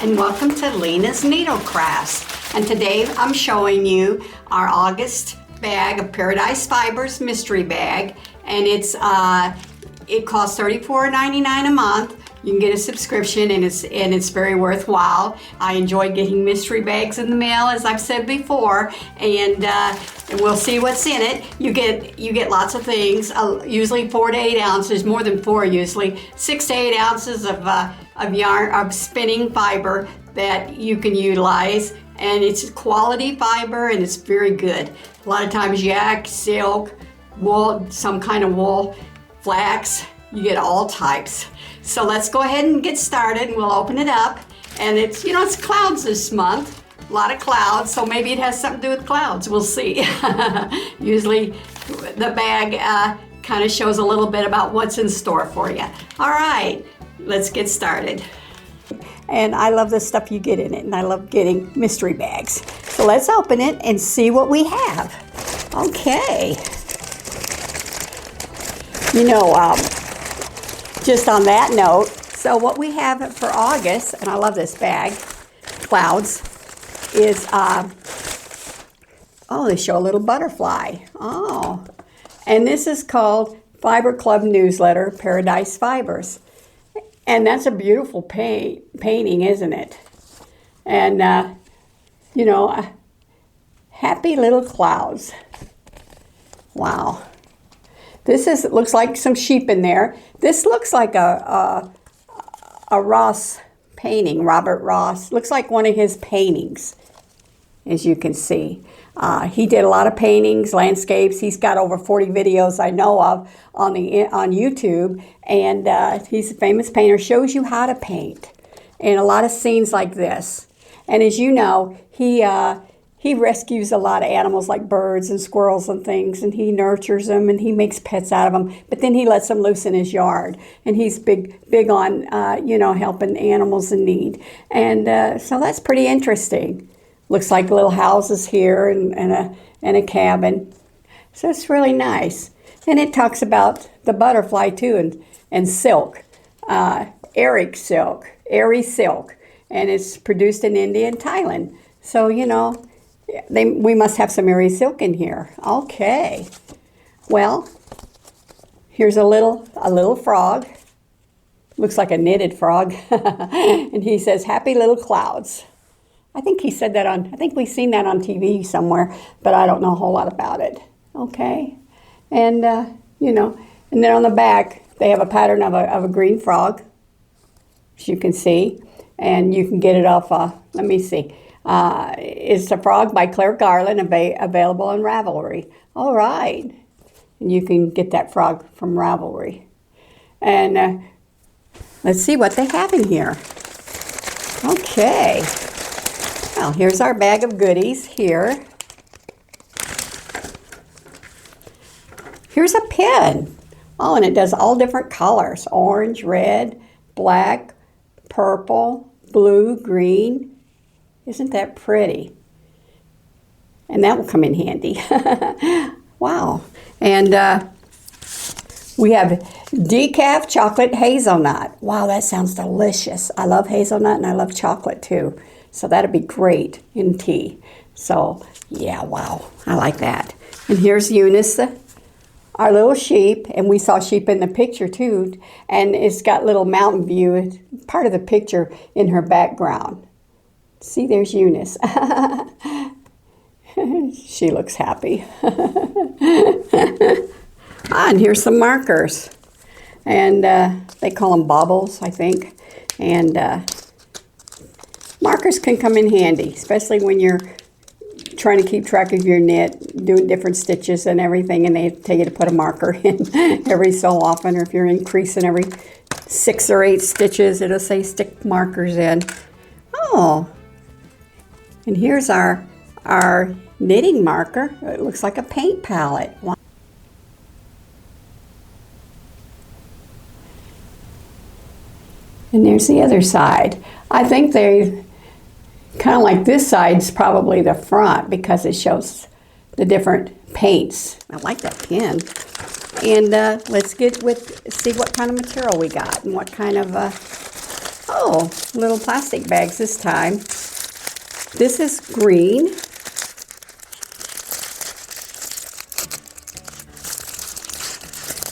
and welcome to Lena's Needle Crafts. And today I'm showing you our August bag of Paradise Fibers mystery bag, and it costs $34.99 a month. You can get a subscription, and it's very worthwhile. I enjoy getting mystery bags in the mail, as I've said before, and we'll see what's in it. You get lots of things, usually 4 to 8 ounces, more than 4 usually, 6 to 8 ounces of yarn, of spinning fiber that you can utilize, and it's quality fiber and it's very good. A lot of times yak, silk, wool, some kind of wool, flax, you get all types. So let's go ahead and get started, and we'll open it up. And it's clouds this month, a lot of clouds, so maybe it has something to do with clouds, we'll see. Usually the bag kind of shows a little bit about what's in store for you. All right, let's get started. And I love the stuff you get in it, and I love getting mystery bags. So let's open it and see what we have. Okay. Just on that note, so what we have for August, and I love this bag, clouds, is, they show a little butterfly. Oh, and this is called Fiber Club Newsletter, Paradise Fibers. And that's a beautiful painting, isn't it? And, happy little clouds. Wow. This looks like some sheep in there. This looks like a Ross painting, Robert Ross. Looks like one of his paintings, as you can see. He did a lot of paintings, landscapes. He's got over 40 videos I know of on YouTube, and he's a famous painter. Shows you how to paint, and a lot of scenes like this. And as you know, he rescues a lot of animals like birds and squirrels and things, and he nurtures them and he makes pets out of them, but then he lets them loose in his yard, and he's big on helping animals in need. And so that's pretty interesting. Looks like little houses here and a cabin. So it's really nice. And it talks about the butterfly too, and silk, airy silk, and it's produced in India and Thailand. So we must have some airy silk in here. Okay. Well, here's a little frog. Looks like a knitted frog. And he says, "Happy little clouds." I think he said that I think we've seen that on TV somewhere, but I don't know a whole lot about it. Okay. And, and then on the back, they have a pattern of a green frog, as you can see. And you can get it off, let me see. It's a Frog by Claire Garland, available on Ravelry. All right. And you can get that frog from Ravelry. And let's see what they have in here. Okay. Well, here's our bag of goodies here. Here's a pen. Oh, and it does all different colors. Orange, red, black, purple, blue, green. Isn't that pretty? And that will come in handy. Wow. And we have decaf chocolate hazelnut. Wow, that sounds delicious. I love hazelnut and I love chocolate too. So that'd be great in tea. So yeah, wow, I like that. And here's Eunice, our little sheep, and we saw sheep in the picture too. And it's got little mountain view, part of the picture in her background. See, there's Eunice. She looks happy. And here's some markers. And they call them baubles, I think. And markers can come in handy, especially when you're trying to keep track of your knit, doing different stitches and everything, and they tell you to put a marker in every so often, or if you're increasing every 6 or 8 stitches, it'll say stick markers in. Oh. And here's our knitting marker. It looks like a paint palette. Wow. And there's the other side. I think they kind of like this side's probably the front because it shows the different paints. I like that pen. And let's see what kind of material we got and what kind of Oh, little plastic bags this time. This is green.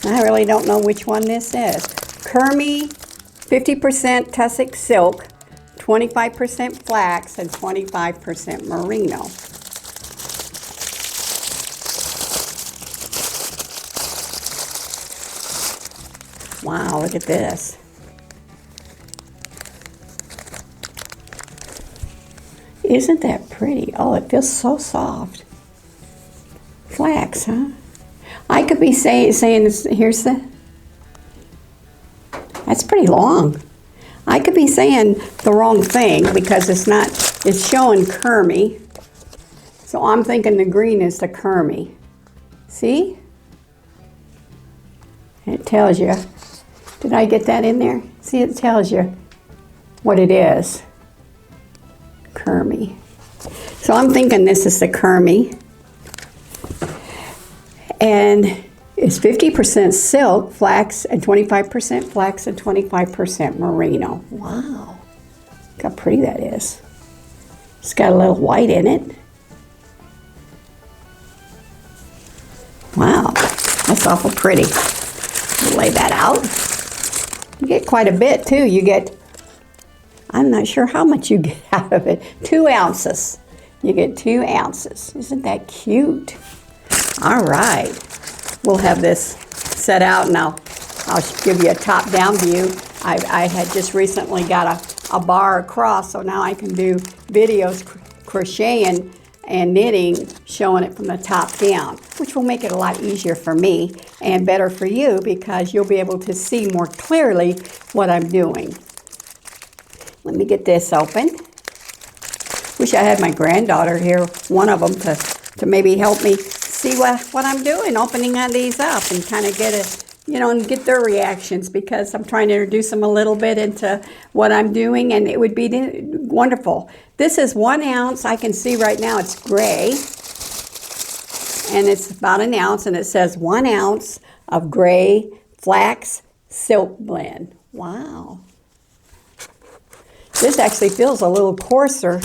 I really don't know which one this is. Kermi, 50% tussock silk, 25% flax, and 25% merino. Wow, look at this. Isn't that pretty? Oh, it feels so soft. Flax, huh? I could be saying here's the, that's pretty long. I could be saying the wrong thing because it's showing Kermi. So I'm thinking the green is the Kermi. See? It tells you. Did I get that in there? See, it tells you what it is. Kermi. So I'm thinking this is the Kermi. And it's 50% silk, flax, and 25% flax, and 25% merino. Wow. Look how pretty that is. It's got a little white in it. Wow. That's awful pretty. Lay that out. You get quite a bit too. You get, I'm not sure how much you get out of it. 2 ounces. You get 2 ounces. Isn't that cute? All right. We'll have this set out and I'll give you a top-down view. I had just recently got a bar across, so now I can do videos crocheting and knitting, showing it from the top down, which will make it a lot easier for me and better for you because you'll be able to see more clearly what I'm doing. Let me get this open. Wish I had my granddaughter here, one of them, to maybe help me see what I'm doing, opening these up and kind of get and get their reactions because I'm trying to introduce them a little bit into what I'm doing, and it would be wonderful. This is 1 ounce. I can see right now it's gray, and it's about 1 ounce, and it says 1 ounce of gray flax silk blend. Wow. This actually feels a little coarser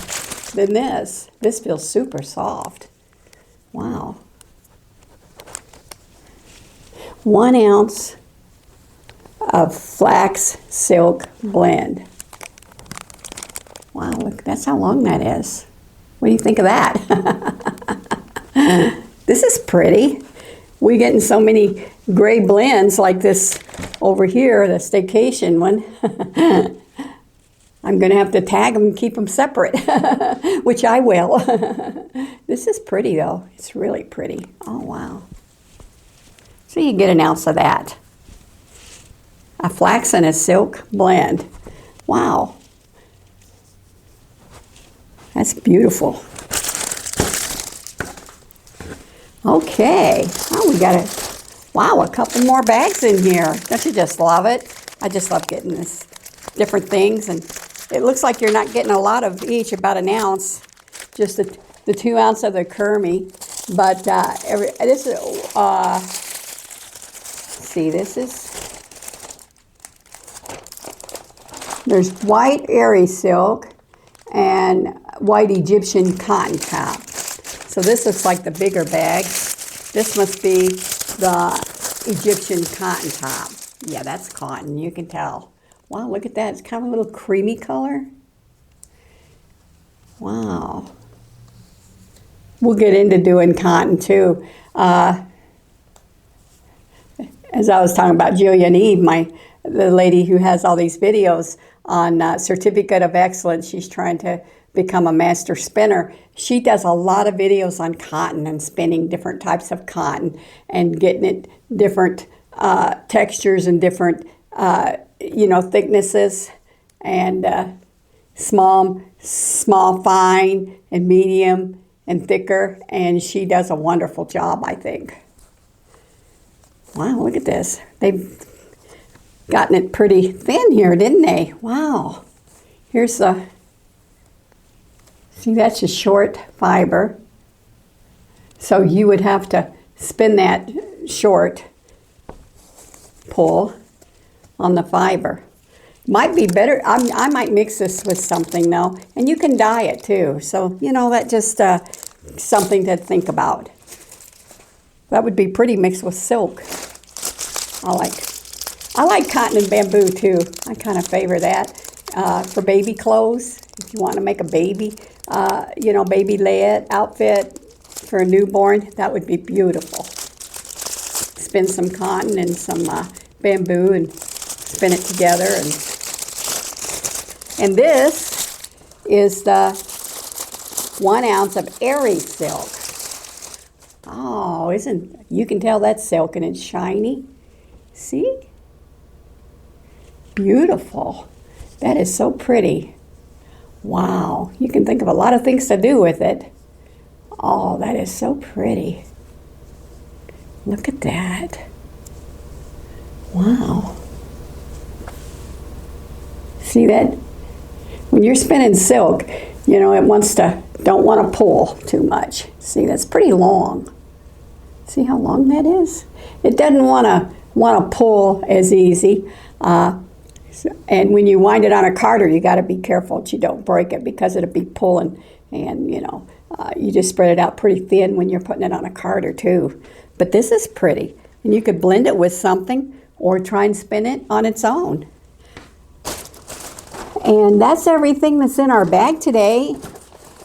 than this. This feels super soft. Wow. 1 ounce of flax silk blend. Wow, look, that's how long that is. What do you think of that? This is pretty. We're getting so many gray blends like this over here, the staycation one. I'm going to have to tag them and keep them separate, which I will. This is pretty, though. It's really pretty. Oh, wow. So you get 1 ounce of that. A flax and a silk blend. Wow. That's beautiful. Okay. Oh, we got a couple more bags in here. Don't you just love it? I just love getting this different things, and it looks like you're not getting a lot of each, about 1 ounce, just the 2 ounce of the Kermi. But this is, see, there's white airy silk and white Egyptian cotton top. So this looks like the bigger bag. This must be the Egyptian cotton top. Yeah, that's cotton, you can tell. Wow, look at that. It's kind of a little creamy color. Wow. We'll get into doing cotton too. As I was talking about Julia and Eve, the lady who has all these videos on Certificate of Excellence, she's trying to become a master spinner. She does a lot of videos on cotton and spinning different types of cotton and getting it different textures and different thicknesses, and small, fine, and medium, and thicker. And she does a wonderful job, I think. Wow, look at this. They've gotten it pretty thin here, didn't they? Wow. Here's the, see, that's a short fiber. So you would have to spin that short pull on the fiber. Might be better. I might mix this with something though, and you can dye it too. So you know, that just something to think about. That would be pretty mixed with silk. I like cotton and bamboo too. I kind of favor that for baby clothes. If you want to make a baby, you know, baby layette outfit for a newborn, that would be beautiful. Spin some cotton and some bamboo and spin it together. And this is the 1 ounce of airy silk. Oh, you can tell that's silk and it's shiny. See? Beautiful. That is so pretty. Wow. You can think of a lot of things to do with it. Oh, that is so pretty. Look at that. Wow. See that? When you're spinning silk, you know, don't want to pull too much. See, that's pretty long. See how long that is? It doesn't want to pull as easy. And when you wind it on a carder, you got to be careful that you don't break it because it'll be pulling. And, you know, you just spread it out pretty thin when you're putting it on a carder too. But this is pretty. And you could blend it with something or try and spin it on its own. And that's everything that's in our bag today.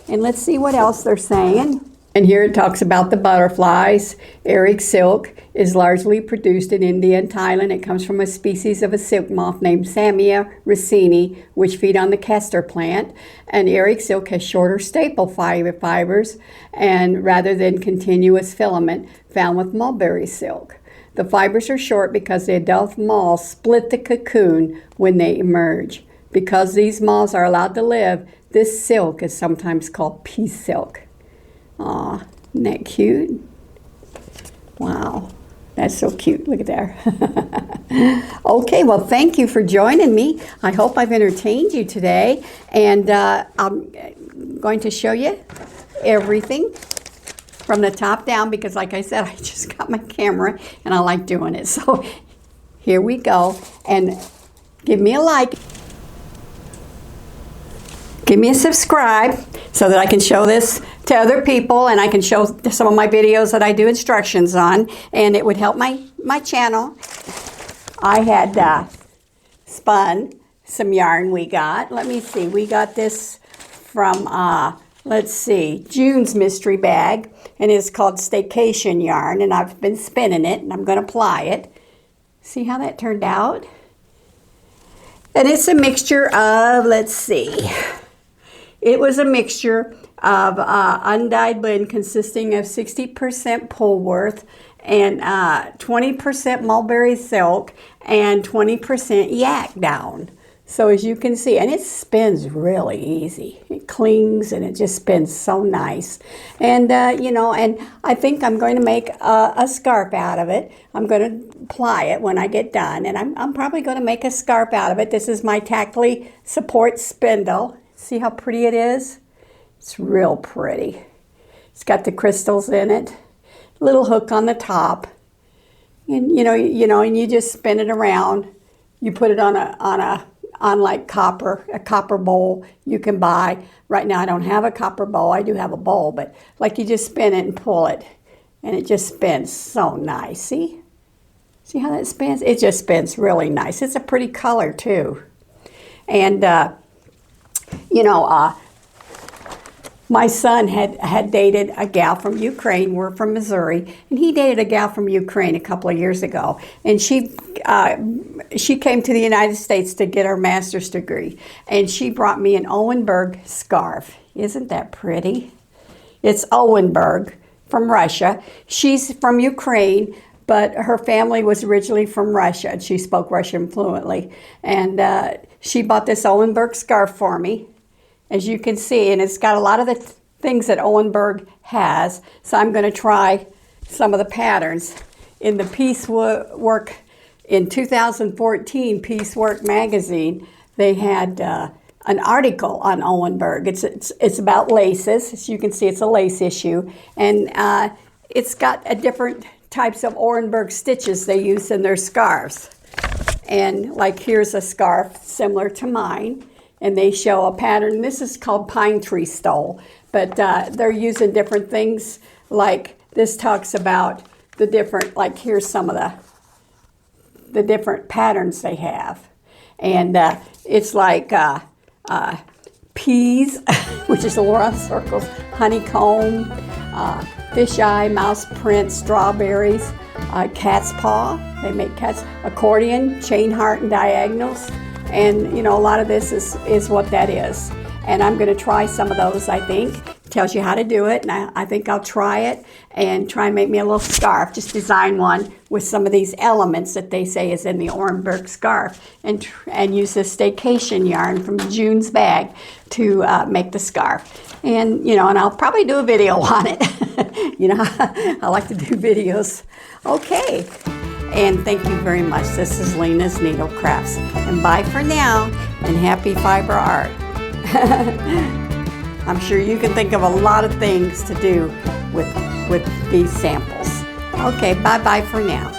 And let's see what else they're saying. And here it talks about the butterflies. Eric silk is largely produced in India and Thailand. It comes from a species of a silk moth named Samia racini, which feed on the castor plant. And Eric silk has shorter staple fibers and rather than continuous filament found with mulberry silk. The fibers are short because the adult moths split the cocoon when they emerge. Because these moths are allowed to live, this silk is sometimes called pea silk. Aw, isn't that cute? Wow, that's so cute. Look at there. Okay, well, thank you for joining me. I hope I've entertained you today. And I'm going to show you everything from the top down because, like I said, I just got my camera and I like doing it. So here we go. And give me a like. Give me a subscribe so that I can show this to other people and I can show some of my videos that I do instructions on, and it would help my channel. I had spun some yarn we got. Let me see. We got this from, let's see, June's mystery bag, and it's called Staycation Yarn, and I've been spinning it, and I'm going to apply it. See how that turned out? And it's a mixture of, let's see, it was a mixture of undyed blend consisting of 60% Polworth and 20% mulberry silk and 20% yak down. So as you can see, and it spins really easy. It clings and it just spins so nice. And you know, and I think I'm going to make a scarf out of it. I'm going to apply it when I get done, and I'm probably going to make a scarf out of it. This is my Tactily Support Spindle. See how pretty it is? It's real pretty. It's got the crystals in it. Little hook on the top. And you know, and you just spin it around. You put it on like a copper bowl you can buy. Right now I don't have a copper bowl. I do have a bowl, but like you just spin it and pull it. And it just spins so nice. See? See how that spins? It just spins really nice. It's a pretty color too. And you know, my son had dated a gal from Ukraine. We're from Missouri, and he dated a gal from Ukraine a couple of years ago. And she came to the United States to get her master's degree, and she brought me an Owenberg scarf. Isn't that pretty? It's Owenberg from Russia. She's from Ukraine, but her family was originally from Russia, and she spoke Russian fluently. And she bought this Owenberg scarf for me, as you can see, and it's got a lot of the things that Owenberg has. So I'm going to try some of the patterns. In the Piecework, in 2014 Piecework magazine, they had an article on Owenberg. It's about laces. As you can see, it's a lace issue, and it's got a different types of Owenberg stitches they use in their scarves. And like here's a scarf similar to mine, and they show a pattern. This is called pine tree stole, but they're using different things. Like this talks about the different, like here's some of the different patterns they have. And it's like peas, which is little round circles, honeycomb, fisheye, mouse print, strawberries, cat's paw. They make cats, accordion, chain heart and diagonals. And you know, a lot of this is what that is. And I'm going to try some of those, I think. Tells you how to do it, and I think I'll try it and try and make me a little scarf. Just design one with some of these elements that they say is in the Orenburg scarf, and use this staycation yarn from June's bag to make the scarf. And you know, and I'll probably do a video on it. You know, I like to do videos. Okay, and thank you very much. This is Lena's Needle Crafts, and bye for now, and happy fiber art. I'm sure you can think of a lot of things to do with these samples. Okay, bye-bye for now.